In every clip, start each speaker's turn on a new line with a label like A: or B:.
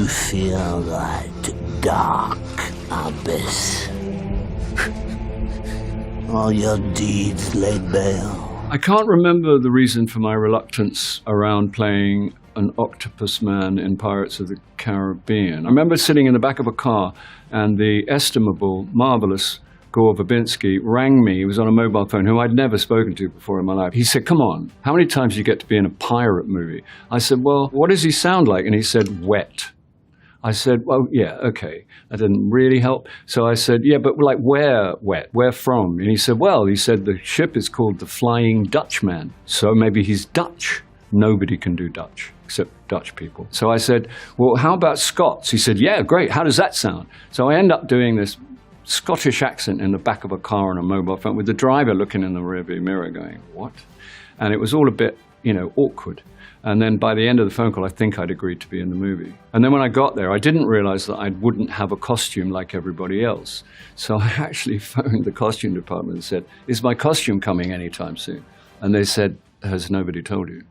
A: feel that dark abyss? All your deeds laid bare?
B: I can't remember the reason for my reluctance around playing an octopus man in Pirates of the Caribbean. I remember sitting in the back of a car and the estimable, marvelous Gore Verbinski rang me. He was on a mobile phone, who I'd never spoken to before in my life. He said, "Come on, how many times do you get to be in a pirate movie?" I said, "Well, what does he sound like?" And he said, "Wet." I said, "Well, yeah, okay." That didn't really help. So I said, "Yeah, but like where wet? Where from?" And he said, the ship is called the Flying Dutchman. So maybe he's Dutch. Nobody can do Dutch except Dutch people. So I said, "Well, how about Scots?" He said, "Yeah, great. How does that sound?" So I end up doing this Scottish accent in the back of a car on a mobile phone with the driver looking in the rearview mirror going, "What?" And it was all a bit, awkward. And then by the end of the phone call, I think I'd agreed to be in the movie. And then when I got there, I didn't realize that I wouldn't have a costume like everybody else. So I actually phoned the costume department and said, "Is my costume coming anytime soon?" And they said, "Has nobody told you?"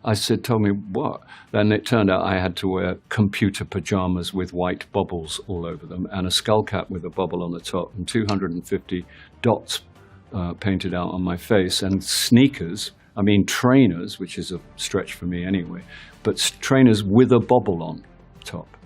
B: I said, "Told me what?" Then it turned out I had to wear computer pajamas with white bubbles all over them and a skull cap with a bubble on the top and 250 dots painted out on my face and trainers, which is a stretch for me anyway, but trainers with a bubble on top.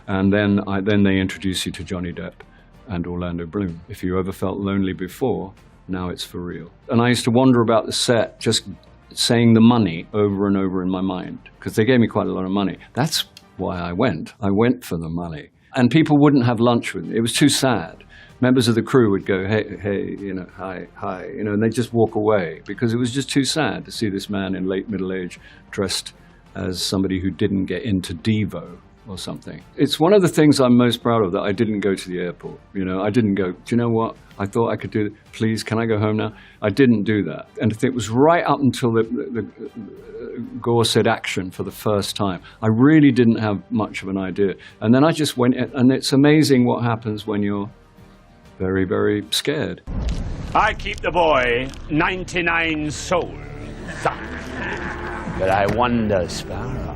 B: And then they introduce you to Johnny Depp and Orlando Bloom. If you ever felt lonely before, now it's for real. And I used to wander about the set just saying the money over and over in my mind, because they gave me quite a lot of money. That's why I went. I went for the money. And people wouldn't have lunch with me. It was too sad. Members of the crew would go, hey, hi, and they'd just walk away because it was just too sad to see this man in late middle age dressed as somebody who didn't get into Devo or something. It's one of the things I'm most proud of, that I didn't go to the airport. I didn't go, "Do you know what? I thought I could do it. Please, can I go home now?" I didn't do that. And it was right up until the Gore said action for the first time. I really didn't have much of an idea. And then I just went in, and it's amazing what happens when you're very, very scared.
C: I keep the boy 99 souls.
A: But I wonder, Sparrow,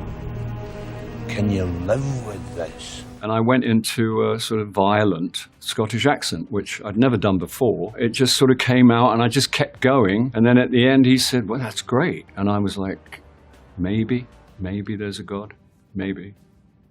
A: can you live with this?
B: And I went into a sort of violent Scottish accent, which I'd never done before. It just sort of came out, and I just kept going. And then at the end, he said, "Well, that's great." And I was like, maybe there's a God. Maybe.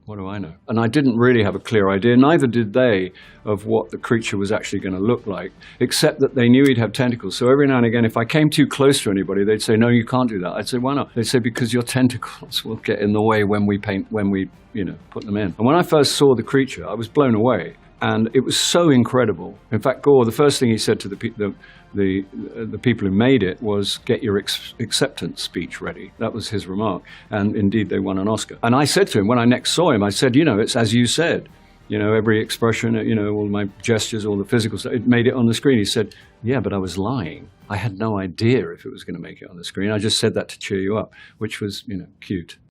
B: What do I know? And I didn't really have a clear idea, neither did they, of what the creature was actually going to look like, except that they knew he'd have tentacles. So every now and again, if I came too close to anybody, they'd say, "No, you can't do that." I'd say, "Why not?" They'd say, "Because your tentacles will get in the way when we put them in." And when I first saw the creature, I was blown away. And it was so incredible. In fact, Gore, the first thing he said to the people who made it was, "Get your acceptance speech ready." That was his remark. And indeed, they won an Oscar. And I said to him, when I next saw him, I said, "It's as you said. Every expression, all my gestures, all the physical stuff, it made it on the screen." He said, "Yeah, but I was lying. I had no idea if it was going to make it on the screen. I just said that to cheer you up," which was, cute.